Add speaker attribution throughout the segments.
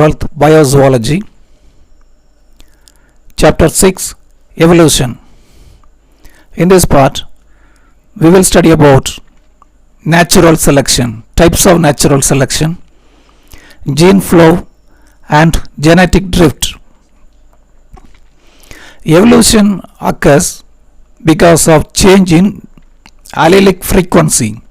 Speaker 1: 12th Biozoology, Chapter 6 Evolution. In this part, we will study about natural selection, types of natural selection, gene flow and genetic drift. Evolution occurs because of change in allelic frequency.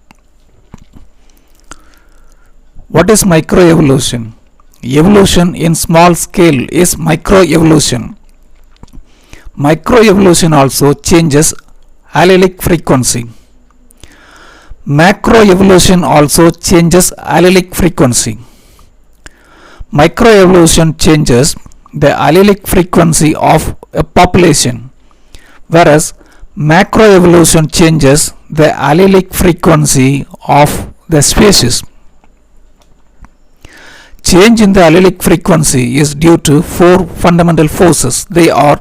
Speaker 1: What is microevolution? Evolution in small scale is microevolution. Microevolution also changes allelic frequency. Macroevolution also changes allelic frequency. Microevolution changes the allelic frequency of a population, whereas macroevolution changes the allelic frequency of the species. Change in the allelic frequency is due to four fundamental forces. They are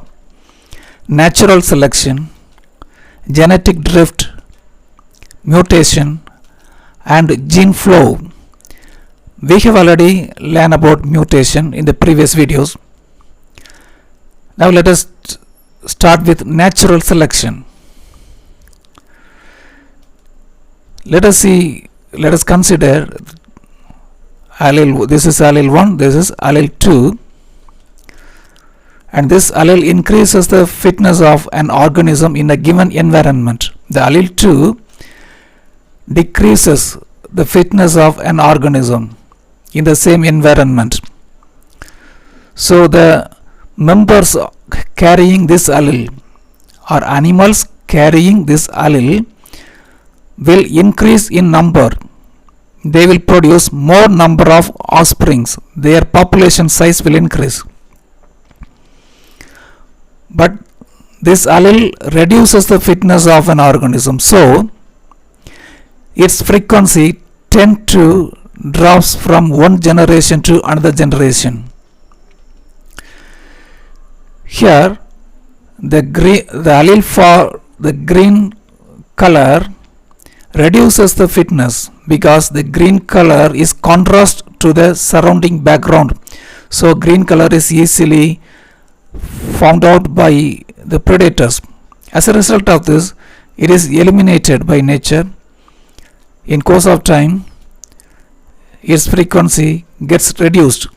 Speaker 1: natural selection, genetic drift, mutation, and gene flow. We have already learned about mutation in the previous videos. Now let us start with natural selection. Let us consider allele. This is allele 1, this is allele 2, and this allele increases the fitness of an organism in a given environment. The allele 2 decreases the fitness of an organism in the same environment. So the members carrying this allele or animals carrying this allele will increase in number. They will produce more number of offsprings. Their population size will increase. But this allele reduces the fitness of an organism, so its frequency tends to drops from one generation to another generation. Here the allele for the green color reduces the fitness because the green color is contrast to the surrounding background. So green color is easily found out by the predators. As a result of this, it is eliminated by nature. In course of time, its frequency gets reduced.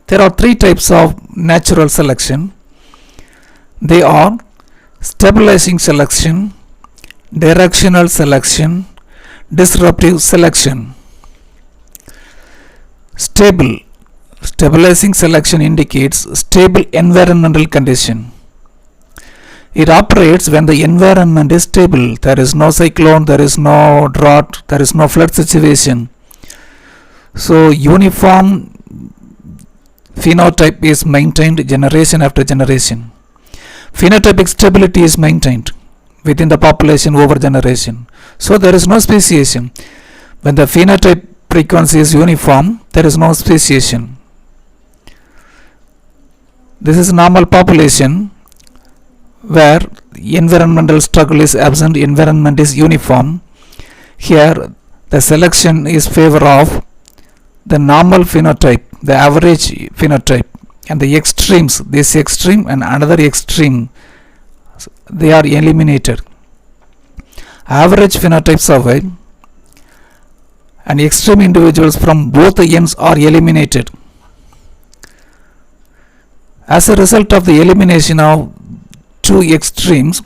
Speaker 1: There are three types of natural selection. They are stabilizing selection, directional selection, disruptive selection. Stabilizing selection indicates stable environmental condition. It operates when the environment is stable. There is no cyclone, there is no drought, there is no flood situation. So uniform phenotype is maintained generation after generation. Phenotypic stability is maintained within the population over generation. So there is no speciation. When the phenotype frequency is uniform, there is no speciation. This is normal population where environmental struggle is absent, environment is uniform. Here the selection is favor of the normal phenotype, the average phenotype, and the extremes, this extreme and another extreme, they are eliminated. Average phenotype survive and extreme individuals from both ends are eliminated. As a result of the elimination of two extremes,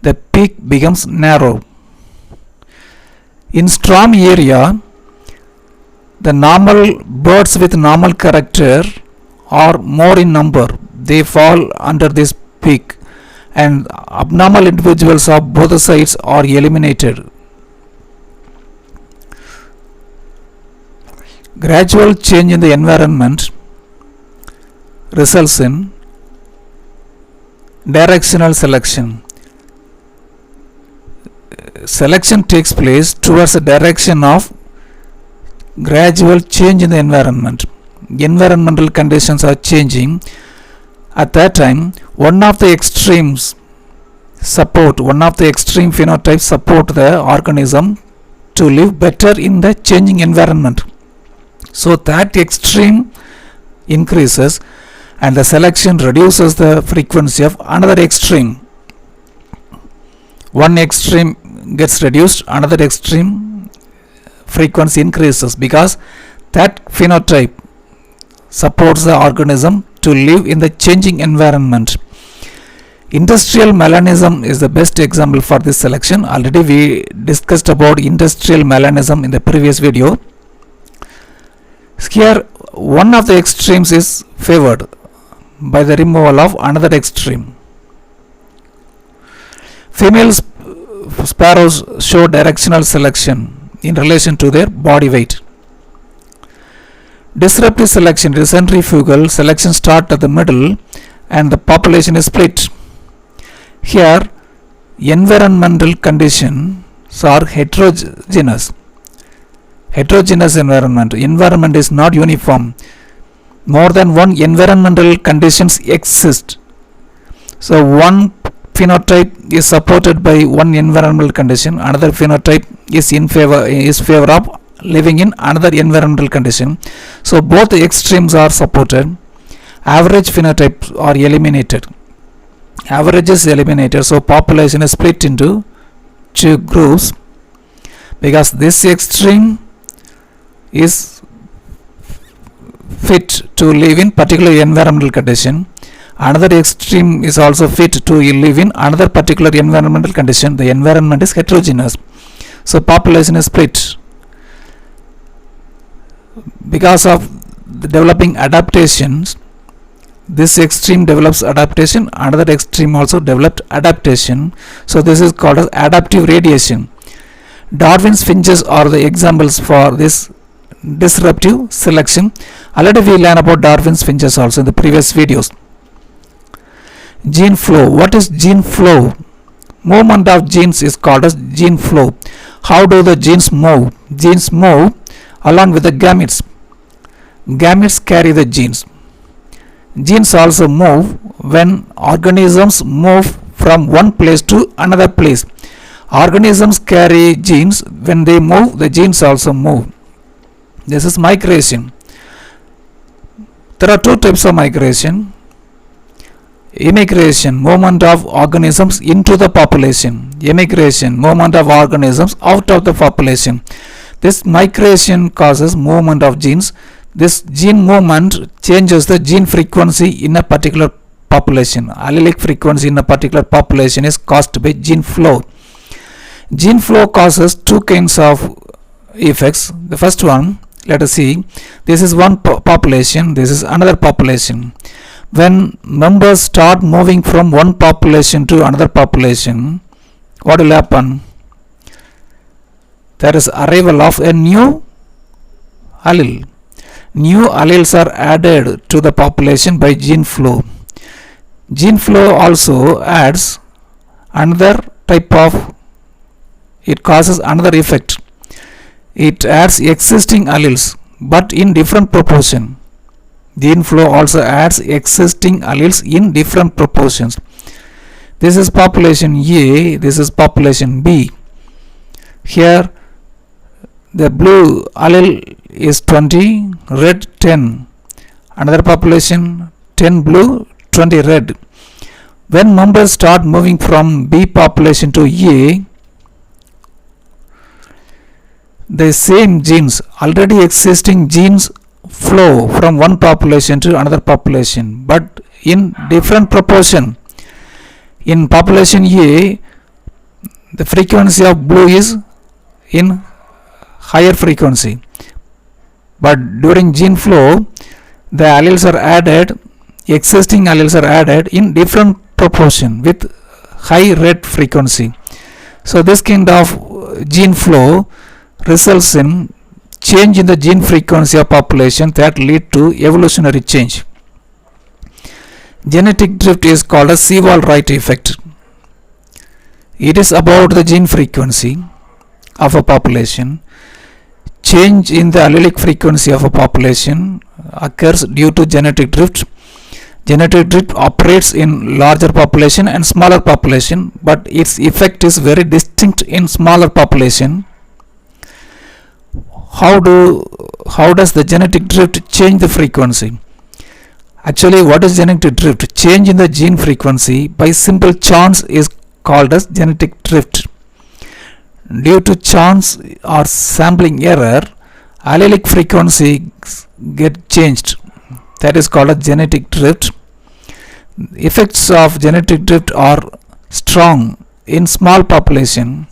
Speaker 1: the peak becomes narrow. In storm area, the normal birds with normal character are more in number. They fall under this peak, and abnormal individuals of both sides are eliminated. Gradual change in the environment results in directional selection. Selection takes place towards the direction of gradual change in the environment. Environmental conditions are changing. At that time, one of the extreme phenotypes support the organism to live better in the changing environment. So that extreme increases and the selection reduces the frequency of another extreme. One extreme gets reduced, another extreme frequency increases because that phenotype supports the organism to live in the changing environment. Industrial melanism is the best example for this selection. Already we discussed about industrial melanism in the previous video. Here one of the extremes is favored by the removal of another extreme. Female sparrows show directional selection in relation to their body weight. Disruptive selection is centrifugal selection start at the middle and the population is split. Here environmental conditions are heterogeneous. Heterogeneous environment is not uniform. More than one environmental conditions exist. So one phenotype is supported by one environmental condition, another phenotype is favor of living in another environmental condition. So both extremes are supported. Average phenotypes are eliminated. Average is eliminated, so population is split into two groups because this extreme is fit to live in particular environmental condition. Another extreme is also fit to live in another particular environmental condition. The environment is heterogeneous, so population is split. Because of the developing adaptations, this extreme develops adaptation, another extreme also developed adaptation. So this is called as adaptive radiation. Darwin's finches are the examples for this disruptive selection. Already we learned about Darwin's finches also in the previous videos. Gene flow. What is gene flow? Movement of genes is called as gene flow. How do the genes move? Genes move along with the gametes. Gametes carry the genes. Genes also move when organisms move from one place to another place. Organisms carry genes. When they move, the genes also move. This is migration. There are two types of migration. Immigration, movement of organisms into the population. Immigration, movement of organisms out of the population. This migration causes movement of genes. This gene movement changes the gene frequency in a particular population. Allelic frequency in a particular population is caused by gene flow. Gene flow causes two kinds of effects. The first one, let us see. This is one population, this is another population. When members start moving from one population to another population, what will happen? There is arrival of a new allele. New alleles are added to the population by gene flow. Gene flow also adds another type of, it causes another effect. It adds existing alleles but in different proportion. Gene flow also adds existing alleles in different proportions. This is population A, this is population B. Here the blue allele is 20, red 10. Another population 10 blue, 20 red. When members start moving from B population to A, the same genes, already existing genes, flow from one population to another population but in different proportion. In population A, the frequency of blue is in higher frequency, but during gene flow the alleles are added, existing alleles are added in different proportion with high red frequency. So this kind of gene flow results in change in the gene frequency of population that lead to evolutionary change. Genetic drift is called a Sewall-Wright effect. It is about the gene frequency of a population. Change in the allelic frequency of a population occurs due to genetic drift. Genetic drift operates in larger population and smaller population, but its effect is very distinct in smaller population. how does the genetic drift change the frequency? Actually, what is genetic drift? Change in the gene frequency by simple chance is called as genetic drift. Due to chance or sampling error, allelic frequencies get changed. That is called as genetic drift. Effects of genetic drift are strong in small population.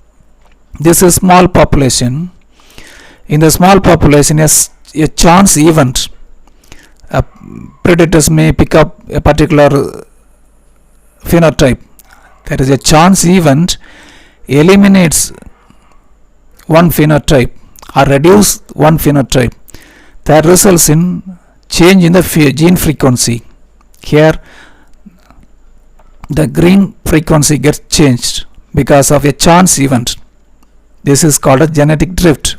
Speaker 1: This is small population. In the small population, a chance event, predators may pick up a particular phenotype. That is, a chance event eliminates one phenotype or reduce one phenotype. That results in change in the gene frequency. Here, the green frequency gets changed because of a chance event. This is called a genetic drift.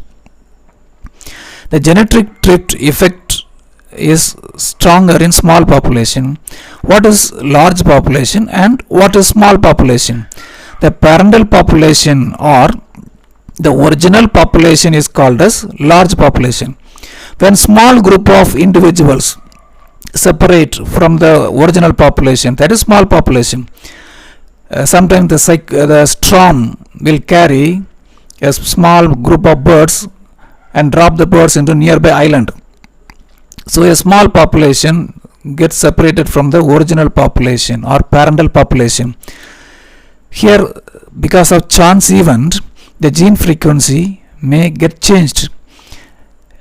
Speaker 1: The genetic drift effect is stronger in small population. What is large population and what is small population? The parental population or the original population is called as large population. When small group of individuals separate from the original population, that is small population. Sometimes the storm will carry a small group of birds and drop the birds into nearby island. So a small population gets separated from the original population or parental population. Here, because of chance event, the gene frequency may get changed.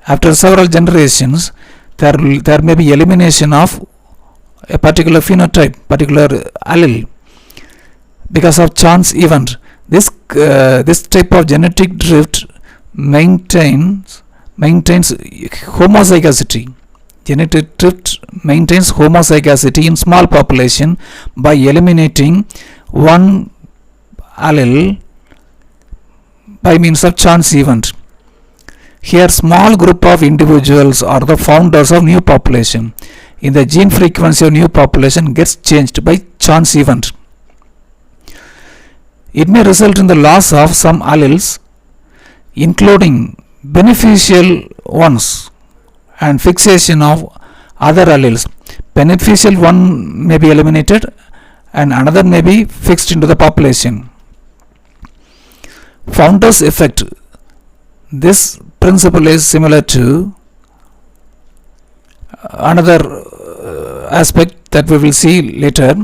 Speaker 1: After several generations, there may be elimination of a particular phenotype, particular allele, because of chance event. This type of genetic drift maintains homozygosity. Genetic drift maintains homozygosity in small population by eliminating one allele by means of chance event. Here, small group of individuals are the founders of new population. In the gene frequency of new population gets changed by chance event. It may result in the loss of some alleles, including beneficial ones, and fixation of other alleles. Beneficial one may be eliminated and another may be fixed into the population. Founder's effect. This principle is similar to another aspect that we will see later.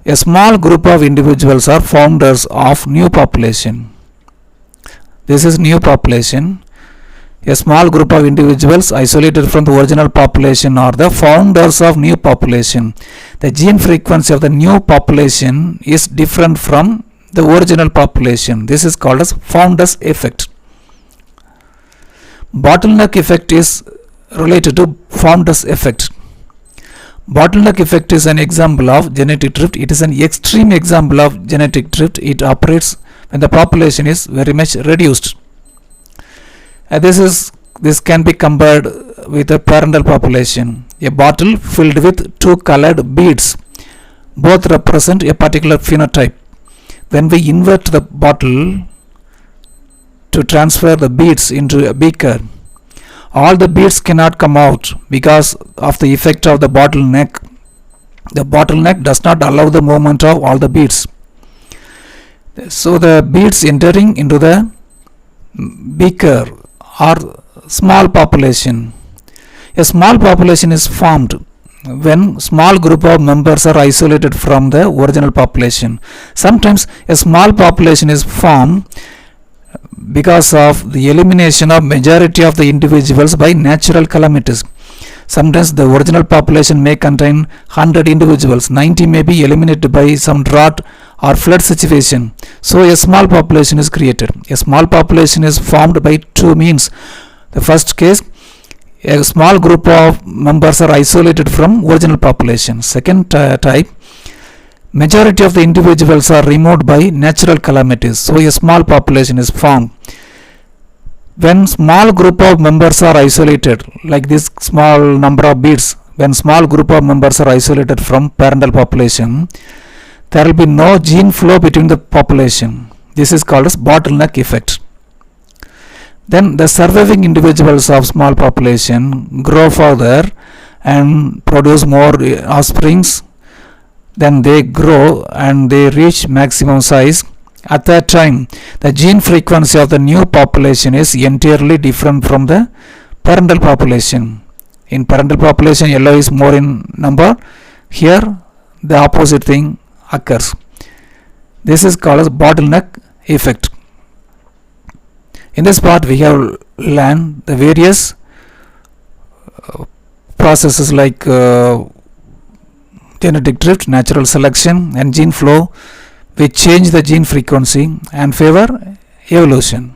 Speaker 1: A small group of individuals are founders of new population. This is new population. A small group of individuals isolated from the original population are the founders of new population. The gene frequency of the new population is different from the original population. This is called as founder's effect. Bottleneck effect is related to founder's effect. Bottleneck effect is an example of genetic drift. It is an extreme example of genetic drift. It operates when the population is very much reduced. This can be compared with a parental population. A bottle filled with two colored beads. Both represent a particular phenotype. When we invert the bottle to transfer the beads into a beaker, all the beads cannot come out because of the effect of the bottleneck. The bottleneck does not allow the movement of all the beads. So the beads entering into the beaker are small population. A small population is formed when small group of members are isolated from the original population. Sometimes a small population is formed because of the elimination of majority of the individuals by natural calamities. Sometimes the original population may contain 100 individuals, 90 may be eliminated by some drought or flood situation. So a small population is created. A small population is formed by two means. The first case, a small group of members are isolated from original population. Second type, majority of the individuals are removed by natural calamities. So a small population is formed. When small group of members are isolated, like this small number of beads, when small group of members are isolated from parental population, there will be no gene flow between the population. This is called as bottleneck effect. Then the surviving individuals of small population grow further and produce more offsprings. Then they grow and they reach maximum size. At that time, the gene frequency of the new population is entirely different from the parental population. In parental population, yellow is more in number. Here, the opposite thing occurs. This is called as bottleneck effect. In this part, we have learned the various processes like genetic drift, natural selection, and gene flow, which change the gene frequency and favor evolution.